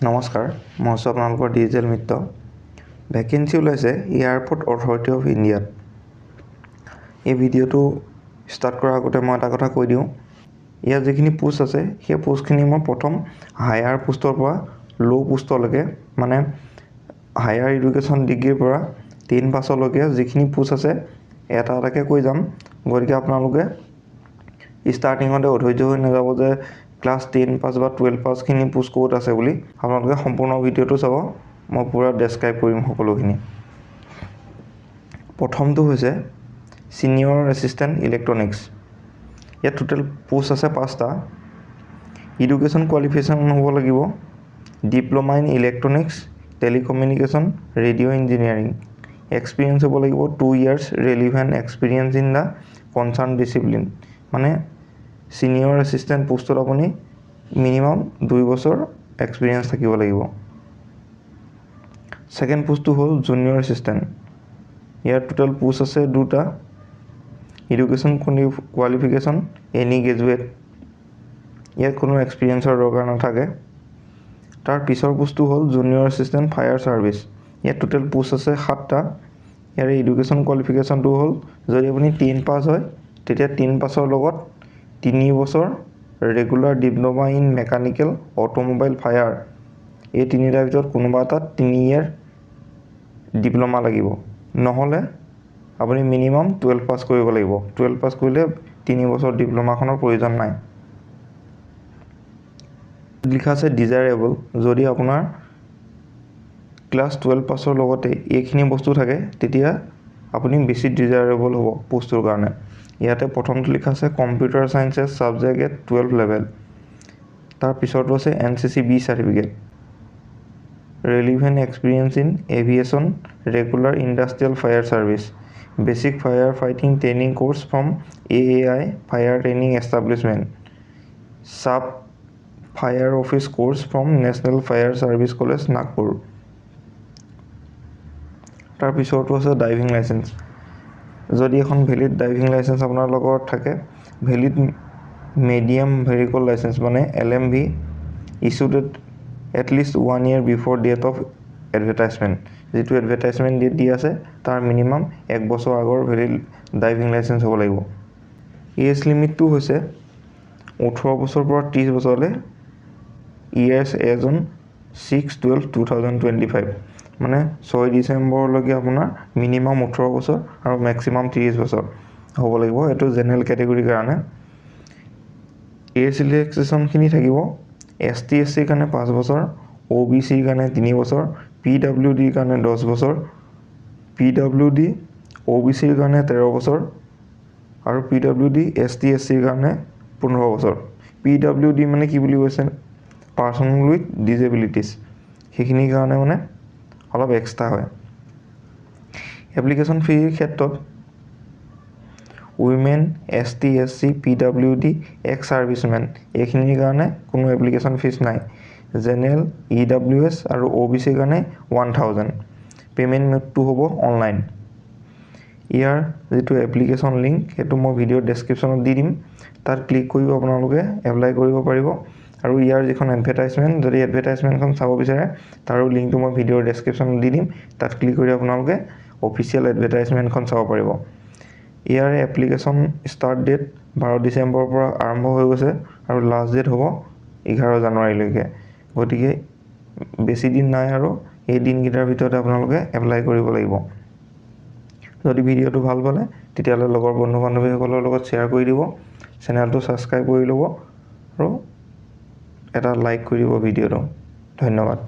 নমস্কাৰ মই আছোঁ আপোনালোকৰ ডিজিটেল মিত্ৰ ভেকেঞ্চি ওলাইছে এয়াৰপোৰ্ট অথৰিটি অফ ইণ্ডিয়াত এই ভিডিঅ'টো ষ্টাৰ্ট কৰাৰ আগতে মই এটা কথা কৈ দিওঁ ইয়াত যিখিনি পোষ্ট আছে সেই পোষ্টখিনি মই প্ৰথম হায়াৰ পোষ্টৰ পৰা ল' পোষ্টলৈকে মানে হায়াৰ এডুকেশ্যন ডিগ্ৰীৰ পৰা 10 পাছলৈকে যিখিনি পোষ্ট আছে এটা এটাকৈ কৈ যাম গতিকে আপোনালোকে ষ্টাৰ্টিঙতে অধৈৰ্য হৈ নাযাব যে ক্লাছ 10 পাছ বা 12 পাছখিনি পোষ্ট ক'ত আছে বুলি আপোনালোকে সম্পূৰ্ণ ভিডিঅ'টো চাব মই পুৰা ডেছক্ৰাইব কৰিম সকলোখিনি প্ৰথমটো হৈছে সিনিয়ৰ এছিষ্টেণ্ট ইলেক্ট্ৰনিক্স ইয়াত টোটেল পোষ্ট আছে 5টা এডুকেশ্যন কোৱালিফিকেশ্যন হ'ব লাগিব diploma in electronics telecommunication radio' engineering experience হ'ব লাগিব 2 years relevant experience in the concerned discipline মানে সিনিয়ৰ এছিষ্টেণ্ট পোষ্টত আপুনি মিনিমাম 2 বছৰ এক্সপিৰিয়েঞ্চ থাকিব লাগিব সেকেন্ড পোষ্টটো হ'ল জুনিয়ৰ এছিষ্টেণ্ট ইয়াৰ টোটেল পোষ্ট আছে 2টা এডুকেশ্যন কোৱালিফিকেশ্যন এনি গ্ৰেজুৱেট ইয়াত কোনো এক্সপিৰিয়েঞ্চৰ দৰকাৰ নাথাকে তাৰ পিছৰ পোষ্টটো হ'ল জুনিয়ৰ এছিষ্টেণ্ট ফায়াৰ ছাৰ্ভিচ ইয়াত টোটেল পোষ্ট আছে 7টা ইয়াৰ এডুকেশ্যন কোৱালিফিকেশ্যনটো হ'ল যদি আপুনি 10 পাছ হয় তেতিয়া 10 পাছৰ লগত 3 বছৰ regular diploma in mechanical automobile fire এই তিনিটাৰ ভিতৰত কোনোবা এটাত 3 year ডিপ্ল'মা লাগিব নহ'লে আপুনি মিনিমাম 12 পাছ কৰিব লাগিব 12 পাছ কৰিলে 3 বছৰ ডিপ্ল'মাখনৰ প্ৰয়োজন নাই লিখা আছে ডিজায়াৰেবল যদি আপোনাৰ ক্লাছ 12 পাছৰ লগতে এইখিনি বস্তু থাকে তেতিয়া আপুনি বেছি ডিজায়াৰেবল হ'ব পোষ্টৰ কাৰণে ইয়াতে প্ৰথমটো লিখা আছে computer sciences subject at 12 level তাৰ পিছৰটো আছে NCC B certificate relevant experience in aviation regular industrial fire service basic fire fighting training course from AAI fire training establishment sub fire officer course from national fire service college Nagpur তাৰ পিছৰটো আছে driving licence যদি এখন valid driving licence আপোনাৰ লগত থাকে valid medium vehicle licence মানে LMV issued at least 1 year before date of advertisement যিটো এডভাৰটাইজমেণ্ট ডেট দি আছে তাৰ মিনিমাম 1 বছৰ আগৰ ভেলিড ড্ৰাইভিং লাইচেন্স হ'ব লাগিব এজ লিমিটটো হৈছে 18 বছৰৰ পৰা 30 বছৰলৈ ইয়াৰ্ছ এজ অন 6/12/2025 মানে 6 ডিচেম্বৰলৈকে আপোনাৰ মিনিমাম 18 বছৰ আৰু মেক্সিমাম 30 বছৰ হ'ব লাগিব এইটো জেনেৰেল কেটেগৰীৰ কাৰণে এজ ৰিলেক্সেশ্যনখিনি থাকিব ST SC কাৰণে 5 বছৰ OBC কাৰণে 3 বছৰ PWD কাৰণে 10 বছৰ PWD OBC কাৰণে 13 বছৰ আৰু PWD ST SC কাৰণে 15 বছৰ PWD মানে কি বুলি কৈছে পাৰ্সন উইথ ডিজেবিলিটিজ সেইখিনিৰ কাৰণে মানে অলপ এক্সট্ৰা হয় এপ্লিকেশ্যন ফিৰ ক্ষেত্ৰত women ST SC PWD ex servicemen এইখিনিৰ কাৰণে কোনো এপ্লিকেশ্যন ফিজ নাই জেনেৰেল EWS আৰু OBC কাৰণে 1000 পেমেন্ট মেথডটো হ'ব অনলাইন ইয়াৰ যেটো এপ্লিকেশ্যন লিংক হেতু মই ভিডিও ডেসক্ৰিপচনত দি দিম তাত ক্লিক কৰি আপোনালোকে এপ্লাই কৰিব পাৰিব আৰু ইয়াৰ যিখন এডভাৰটাইজমেন্ট যদি এডভাৰটাইজমেন্টখন চাব বিচাৰে তাৰো লিংকটো মই ভিডিও ডেসক্ৰিপচনত দি দিম তাত ক্লিক কৰি আপোনালোকে অফিচিয়েল এডভাৰটাইজমেন্টখন চাব পাৰিব ইয়াৰ এপ্লিকেশ্যন ষ্টাৰ্ট ডেট 12 ডিচেম্বৰৰ পৰা আৰম্ভ হৈ গৈছে আৰু লাষ্ট ডেট হ'ব 11 জানুৱাৰীলৈকে গতিকে বেছি দিন নাই আৰু এই দিনকেইটাৰ ভিতৰতে আপোনালোকে এপ্লাই কৰিব লাগিব যদি ভিডিওটো ভাল পালে তেতিয়ালে লগৰ বন্ধু বান্ধৱীসকলৰ লগত শ্বেয়াৰ কৰি দিব চেনেলটো সাবস্ক্ৰাইব কৰি ল'ব আৰু এটা লাইক কৰি দিব ভিডিওটো ধন্যবাদ